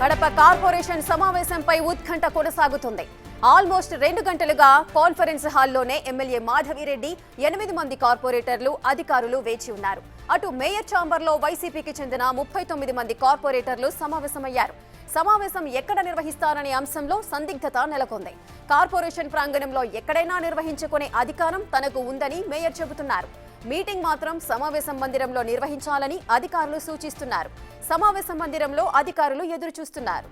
Kadapa corporation సమావేశంపై ఉత్కంఠ కొనసాగుతుంది. Almost 2 గంటలుగా conference హాల్లోనే ఎమ్మెల్యే మాధవిరెడ్డి 8 మంది కార్పొరేటర్లు అధికారులు వేచి ఉన్నారు. అటు మేయర్ ఛాంబర్లో వైసీపీకి చెందిన 39 మంది కార్పొరేటర్లు సమావేశమయ్యారు. సమావేశం ఎక్కడ నిర్వహిస్తారనే అంశంలో సందిగ్ధత నెలకొంది. కార్పొరేషన్ ప్రాంగణంలో ఎక్కడైనా నిర్వహించుకునే అధికారం తనకు ఉందని మేయర్ చెబుతున్నారు. మీటింగ్ మాత్రం సమావేశం మందిరంలో నిర్వహించాలని అధికారులు సూచిస్తున్నారు. సమావేశం మందిరంలో అధికారులు ఎదురు చూస్తున్నారు.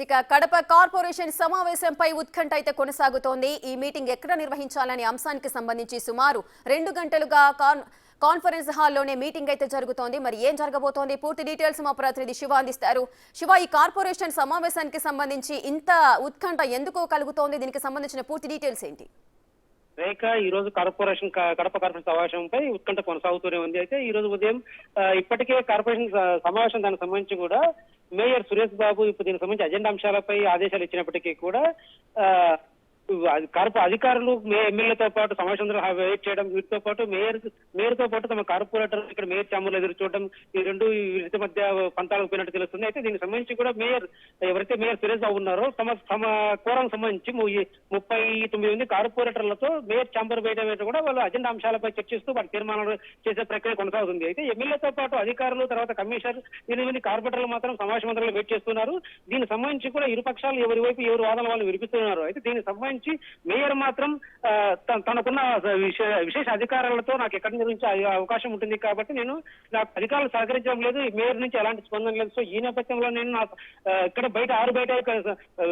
ఇక కడప కార్పొరేషన్ సమావేశంపై ఉత్కంఠ అయితే కొనసాగుతోంది. ఈ మీటింగ్ ఎక్కడ నిర్వహించాలనే అంశానికి సంబంధించి సుమారు 2 గంటలుగా కాన్ఫరెన్స్ హాల్లోనే మీటింగ్ అయితే జరుగుతోంది. మరి ఏం జరగబోతోంది, పూర్తి డీటెయిల్స్ మా ప్రతినిధి శివ అందిస్తారు. శివ, ఈ కార్పొరేషన్ సమావేశానికి సంబంధించి ఇంత ఉత్కంఠ ఎందుకు కలుగుతోంది? దీనికి సంబంధించిన పూర్తి డీటెయిల్స్ ఏంటి? రేఖ, ఈ రోజు కడప కార్పొరేషన్ సమావేశంపై ఉత్కంఠ కొనసాగుతూనే ఉంది. అయితే ఈ రోజు ఉదయం ఇప్పటికే కార్పొరేషన్ సమావేశం దానికి సంబంధించి కూడా మేయర్ సురేష్ బాబు ఇప్పుడు దీనికి సంబంధించి అజెండా అంశాలపై ఆదేశాలు ఇచ్చినప్పటికీ కూడా అధికారులు ఎమ్మెల్యేతో పాటు సమావేశంలో వెయిట్ చేయడం, వీటితో పాటు మేయర్తో పాటు తమ కార్పొరేటర్ ఇక్కడ మేయర్ ఛాంబర్లో ఎదురు చూడడం, ఈ రెండు వీరి మధ్య పంతాలకు పోయినట్టు తెలుస్తుంది. అయితే దీనికి సంబంధించి కూడా ఎవరైతే మేయర్ సురేష్ బాబు ఉన్నారో తమ కోరం సంబంధించి 39 మంది కార్పొరేటర్లతో మేయర్ ఛాంబర్ వేయడం కూడా వాళ్ళు అజెండా అంశాలపై చర్చిస్తూ వాటి తీర్మానాలు చేసే ప్రక్రియ కొనసాగుతుంది. అయితే ఎమ్మెల్యేతో పాటు అధికారులు, తర్వాత కమిషనర్, 8 మంది కార్పొరేటర్లు మాత్రం సమావేశ మందిరంలో వెయిట్ చేస్తున్నారు. దీనికి సంబంధించి కూడా ఇరు పక్షాలు ఎవరి వైపు ఎవరు వాదన వాళ్ళు వినిపిస్తున్నారు. అయితే దీనికి సంబంధించి మేయర్ మాత్రం తనకున్న విశేష అధికారాలతో నాకు ఎక్కడి నుంచి అవకాశం ఉంటుంది కాబట్టి నేను నాకు అధికారులు సహకరించడం లేదు, మేయర్ నుంచి ఎలాంటి స్పందన లేదు. సో ఈ నేపథ్యంలో నేను ఇక్కడ బయట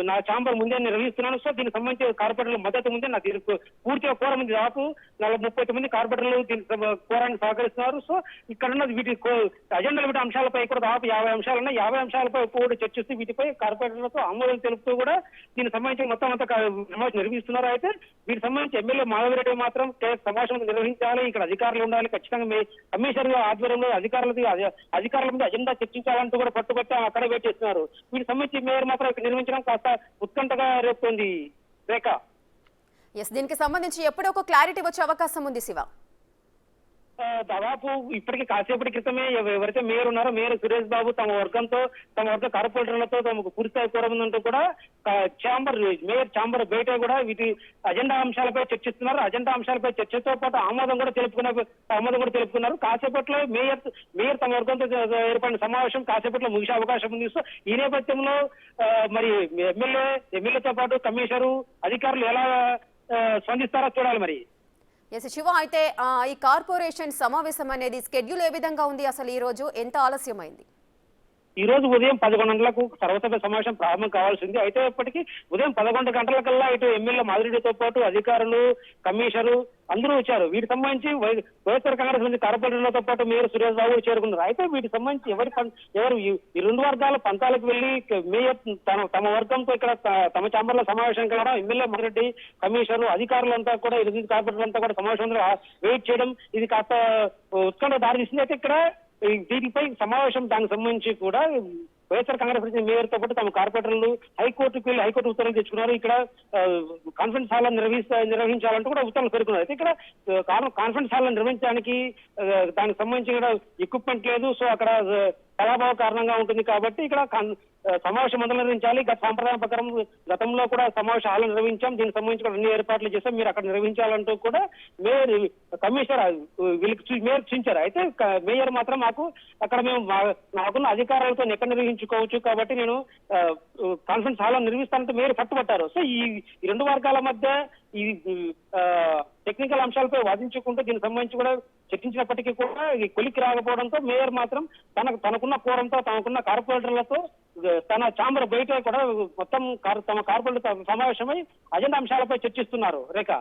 నా ఛాంబర్ ముందే నిర్వహిస్తున్నాను. సో దీనికి సంబంధించి కార్పొరేటర్ల మద్దతు ముందే నాకు పూర్తిగా కోరం ఉంది. దాదాపు 39 మంది కార్పొరేటర్లు దీనికి కోరానికి సహకరిస్తున్నారు. సో ఇక్కడ ఉన్న వీటి అజెండాల అంశాలపై కూడా దాదాపు 50 అంశాలు ఉన్నాయి. 50 అంశాలపై కూడా చర్చిస్తూ వీటిపై కార్పొరేటర్లతో ఆమోదం తెలుపుతూ కూడా దీనికి సంబంధించి మొత్తం అంతా నిర్వహిస్తున్నారు. అయితే వీటికి సంబంధించి ఎమ్మెల్యే మాధవిరెడ్డి మాత్రం సమావేశం నిర్వహించాలి, ఇక్కడ అధికారులు ఉండాలి, ఖచ్చితంగా కమిషనర్ ఆధ్వర్యంలో అధికారుల మీద అజెండా చర్చించాలంటూ కూడా పట్టుబట్టి అక్కడే వెయిట్ చేస్తున్నారు. వీటికి సంబంధించి మేయర్ మాత్రం ఇక్కడ నిర్వహించడం కాస్త ఉత్కంఠగా రేపుతోంది. రేఖ, దీనికి సంబంధించి ఎప్పుడో ఒక క్లారిటీ వచ్చే అవకాశం ఉంది శివ? దాదాపు ఇప్పటికీ కాసేపటి క్రితమే ఎవరైతే మేయర్ ఉన్నారో మేయర్ సురేష్ బాబు తమ వర్గ కార్పొరేటర్లతో తమకు పూర్తిస్థాయి కోరం ఉందంటూ కూడా మేయర్ ఛాంబర్ బయట కూడా వీటి అజెండా అంశాలపై చర్చిస్తున్నారు. అజెండా అంశాలపై చర్చతో పాటు ఆమోదం కూడా తెలుపుకున్నారు. కాసేపట్లో మేయర్ తమ వర్గంతో ఏర్పడిన సమావేశం కాసేపట్లో ముగిసే అవకాశం ఉంది. సో ఈ నేపథ్యంలో మరి ఎమ్మెల్యేతో పాటు కమిషనరు, అధికారులు ఎలా స్పందిస్తారో చూడాలి. మరి శివ, అయితే ఈ కార్పొరేషన్ సమావేశం అనేది స్కెడ్యూల్ ఏ విధంగా ఉంది? అసలు ఈ రోజు ఎంత ఆలస్యమైంది? ఈ రోజు ఉదయం 11 గంటలకు సర్వసభ్య సమావేశం ప్రారంభం కావాల్సింది. అయితే ఇప్పటికీ ఉదయం 11 గంటలకల్లా ఇటు ఎమ్మెల్యే మాధురెడ్డితో పాటు అధికారులు, కమిషనరు అందరూ వచ్చారు. వీటికి సంబంధించి వైఎస్ఆర్ కాంగ్రెస్ మంది కార్పొరేటర్లతో పాటు మేయర్ సురేష్ బాబు చేరుకున్నారు. అయితే వీటికి సంబంధించి ఎవరు ఈ రెండు వర్గాల పంతాలకు వెళ్లి మేయర్ తమ వర్గంతో ఇక్కడ తమ ఛాంబర్లో సమావేశం కావడం, ఎమ్మెల్యే మాధురెడ్డి, కమిషనరు, అధికారులంతా కూడా 8 కార్పొరేటర్లంతా కూడా సమావేశంలో వెయిట్ చేయడం, ఇది కాస్త ఉత్కంఠ దారితీసింది. అయితే ఇక్కడ దీనిపై సమావేశం దానికి సంబంధించి కూడా వైఎస్ఆర్ కాంగ్రెస్ మేయర్తో పాటు తమ కార్పొరేటర్లు హైకోర్టుకు వెళ్లి హైకోర్టు ఉత్తర్వులు తెచ్చుకున్నారు. ఇక్కడ కాన్ఫరెన్స్ హాల్ నిర్వహించాలంటూ కూడా ఉత్తర్వులు పేర్కొన్నారు. అయితే ఇక్కడ కాన్ఫరెన్స్ హాల్ నిర్వహించడానికి దానికి సంబంధించి కూడా ఎక్విప్మెంట్ లేదు. సో అక్కడ కళాభావ కారణంగా ఉంటుంది కాబట్టి ఇక్కడ సమావేశం మొదలు నిర్వహించాలి. గత సాంప్రదాయం ప్రకారం గతంలో కూడా సమావేశ హాలు నిర్వహించాం, దీనికి సంబంధించి కూడా అన్ని ఏర్పాట్లు చేశాం, మీరు అక్కడ నిర్వహించాలంటూ కూడా కమిషనర్ మేయర్ సూచించారు. అయితే మేయర్ మాత్రం అక్కడ మేము నాకున్న అధికారాలతో ఎక్కడ నిర్వహించుకోవచ్చు కాబట్టి నేను కాన్ఫరెన్స్ హాల్ నిర్వహిస్తానంటే మేయర్ పట్టుబట్టారు. సో ఈ రెండు వర్గాల మధ్య ఈ టెక్నికల్ అంశాలపై వాదించుకుంటూ దీనికి సంబంధించి కూడా చర్చించినప్పటికీ కూడా ఈ కొలికి రాకపోవడంతో మేయర్ మాత్రం తనకున్న కోరంతో తనకున్న కార్పొరేటర్లతో తన ఛాంబర్ బయట కూడా మొత్తం తమ కార్పొరేటర్ సమావేశమై అజెండా అంశాలపై చర్చిస్తున్నారు. Rekha,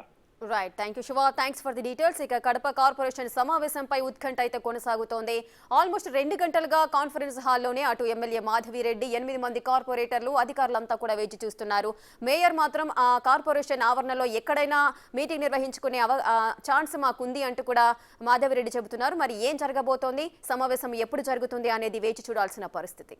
right, thank you Siva, thanks for the details. ఇక కడప కార్పొరేషన్ సమావేశంపై ఉత్కంఠ అయితే కొనసాగుతోంది. ఆల్మోస్ట్ 2 గంటలుగా కాన్ఫరెన్స్ హాల్లోనే అటు ఎమ్మెల్యే మాధవిరెడ్డి, 8 మంది కార్పొరేటర్లు, అధికారులంతా కూడా వేచి చూస్తున్నారు. మేయర్ మాత్రం ఆ కార్పొరేషన్ ఆవరణలో ఎక్కడైనా మీటింగ్ నిర్వహించుకునే ఛాన్స్ మాకుంది అంటూ కూడా మాధవిరెడ్డి చెబుతున్నారు. మరి ఏం జరగబోతోంది, సమావేశం ఎప్పుడు జరుగుతుంది అనేది వేచి చూడాల్సిన పరిస్థితి.